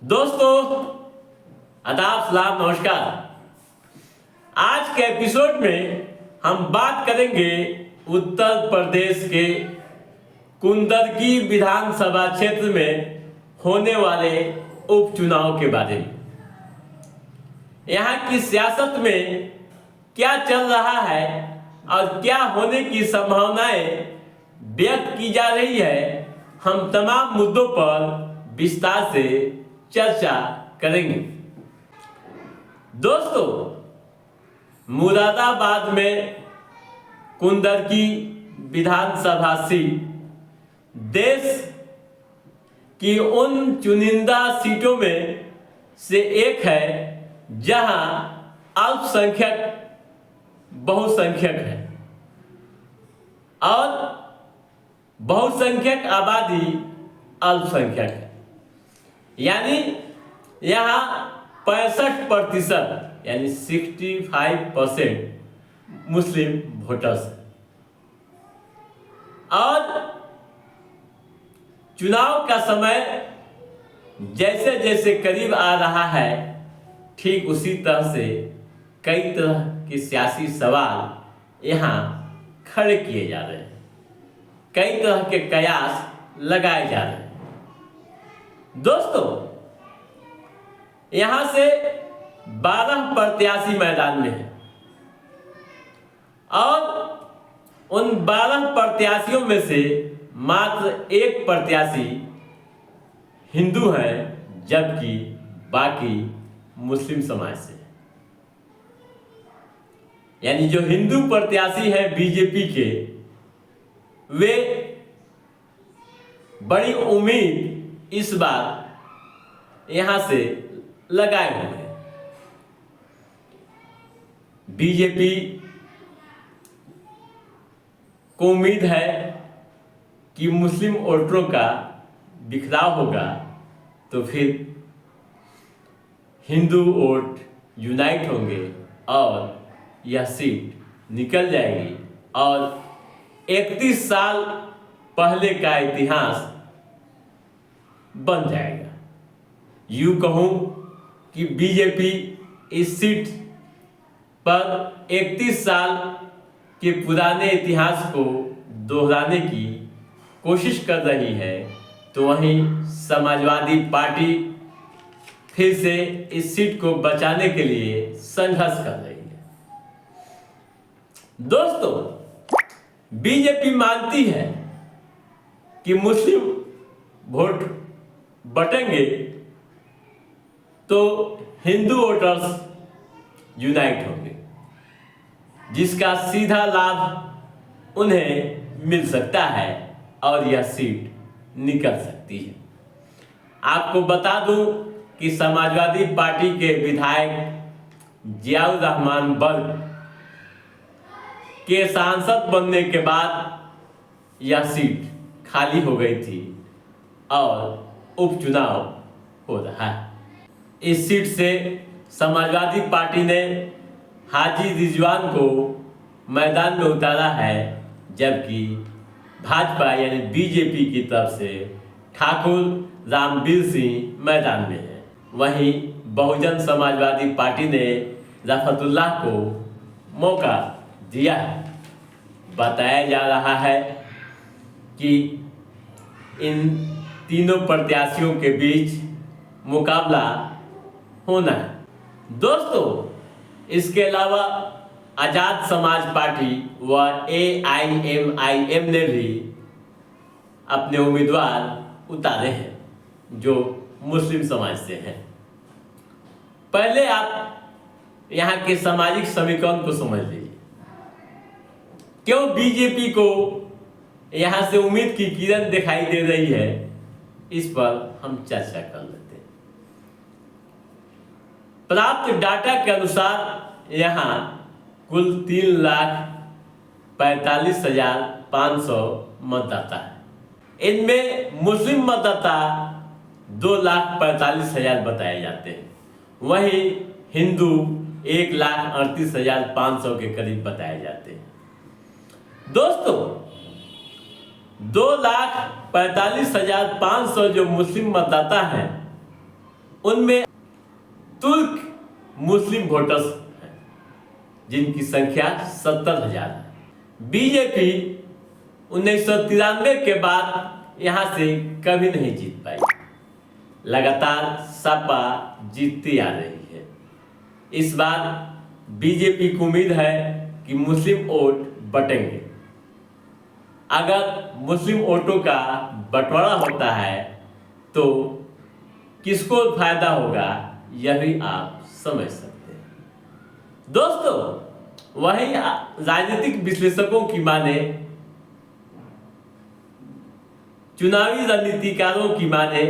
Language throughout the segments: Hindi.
दोस्तों, आदाब, सलाम, नमस्कार। आज के एपिसोड में हम बात करेंगे उत्तर प्रदेश के कुंदरगी विधानसभा क्षेत्र में होने वाले उपचुनाव के बारे में। यहाँ की सियासत में क्या चल रहा है और क्या होने की संभावनाएं व्यक्त की जा रही है, हम तमाम मुद्दों पर विस्तार से चर्चा करेंगे। दोस्तों, मुरादाबाद में कुंदरगी विधानसभा सीट देश की उन चुनिंदा सीटों में से एक है जहां अल्पसंख्यक बहुसंख्यक है और बहुसंख्यक आबादी अल्पसंख्यक है। यानी यहाँ 65% यानी 65% मुस्लिम वोटर्स हैं। और चुनाव का समय जैसे जैसे करीब आ रहा है, ठीक उसी तरह से कई तरह के सियासी सवाल यहाँ खड़े किए जा रहे हैं, कई तरह के कयास लगाए जा रहे हैं। दोस्तों, यहां से 12 प्रत्याशी मैदान में हैं और उन 12 प्रत्याशियों में से मात्र एक प्रत्याशी हिंदू है, जबकि बाकी मुस्लिम समाज से। यानी जो हिंदू प्रत्याशी हैं बीजेपी के, वे बड़ी उम्मीद इस बार यहां से लगाए हुए हैं। बीजेपी को उम्मीद है कि मुस्लिम वोटरों का बिखराव होगा तो फिर हिंदू वोट यूनाइट होंगे और यह सीट निकल जाएगी और 31 साल पहले का इतिहास बन जाएगा। यूं कहूं कि बीजेपी इस सीट पर 31 साल के पुराने इतिहास को दोहराने की कोशिश कर रही है, तो वहीं समाजवादी पार्टी फिर से इस सीट को बचाने के लिए संघर्ष कर रही है। दोस्तों, बीजेपी मानती है कि मुस्लिम वोट बटेंगे तो हिंदू वोटर्स यूनाइट होंगे, जिसका सीधा लाभ उन्हें मिल सकता है और यह सीट निकल सकती है। आपको बता दूं कि समाजवादी पार्टी के विधायक जियाउर रहमान बर्ग के सांसद बनने के बाद यह सीट खाली हो गई थी और उपचुनाव हो रहा है। इस सीट से समाजवादी पार्टी ने हाजी रिजवान को मैदान में उतारा है, जबकि भाजपा यानी बीजेपी की तरफ से ठाकुर रामवीर सिंह मैदान में है। वहीं बहुजन समाजवादी पार्टी ने रफतुल्लाह को मौका दिया है। बताया जा रहा है कि इन तीनों प्रत्याशियों के बीच मुकाबला होना है। दोस्तों, इसके अलावा आजाद समाज पार्टी व AIMIM ने भी अपने उम्मीदवार उतारे हैं जो मुस्लिम समाज से हैं। पहले आप यहाँ के सामाजिक समीकरण को समझ लीजिए। क्यों बीजेपी को यहाँ से उम्मीद की किरण दिखाई दे रही है, इस पर हम चर्चा कर लेते हैं। प्राप्त डाटा के अनुसार यहाँ कुल 3,45,500 मतदाता है। इनमें मुस्लिम मतदाता 2,45,000 बताए जाते हैं, वहीं हिंदू 1,38,500 के करीब बताए जाते हैं। दोस्तों, 2,45,500 जो मुस्लिम मतदाता हैं, उनमें तुर्क मुस्लिम वोटर्स हैं जिनकी संख्या 70,000 है। बीजेपी 1993 के बाद यहां से कभी नहीं जीत पाई। लगातार सपा जीतती आ रही है। इस बार बीजेपी को उम्मीद है कि मुस्लिम वोट बटेंगे। अगर मुस्लिम वोटों का बंटवारा होता है तो किसको फायदा होगा यह भी आप समझ सकते हैं। दोस्तों, वही राजनीतिक विश्लेषकों की माने, चुनावी रणनीतिकारों की माने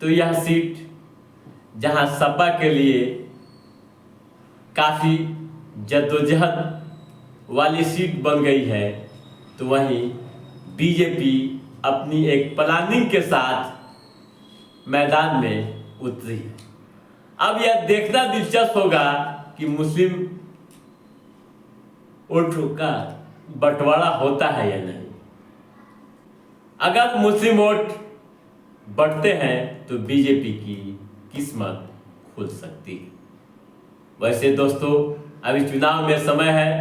तो यह सीट जहां सपा के लिए काफी जद्दोजहद वाली सीट बन गई है, तो वहीं बीजेपी अपनी एक प्लानिंग के साथ मैदान में उतरी है। अब यह देखना दिलचस्प होगा कि मुस्लिम वोटों का बंटवारा होता है या नहीं। अगर मुस्लिम वोट बढ़ते हैं तो बीजेपी की किस्मत खुल सकती है। वैसे दोस्तों, अभी चुनाव में समय है,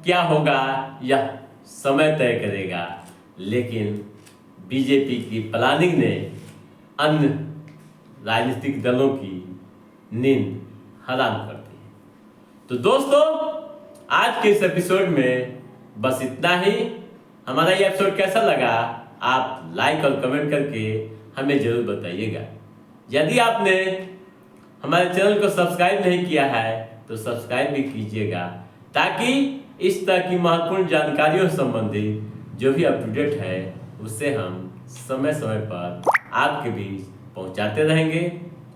क्या होगा यह समय तय करेगा, लेकिन बीजेपी की प्लानिंग ने अन्य राजनीतिक दलों की नींद हराम कर दी है। तो दोस्तों, आज के इस एपिसोड में बस इतना ही। हमारा ये एपिसोड कैसा लगा आप लाइक और कमेंट करके हमें जरूर बताइएगा। यदि आपने हमारे चैनल को सब्सक्राइब नहीं किया है तो सब्सक्राइब भी कीजिएगा, ताकि इस तरह की महत्वपूर्ण जानकारियों से संबंधित जो भी अप टू डेट है उसे हम समय समय पर आपके बीच पहुंचाते रहेंगे।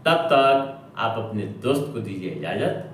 तब तक आप अपने दोस्त को दीजिए इजाजत।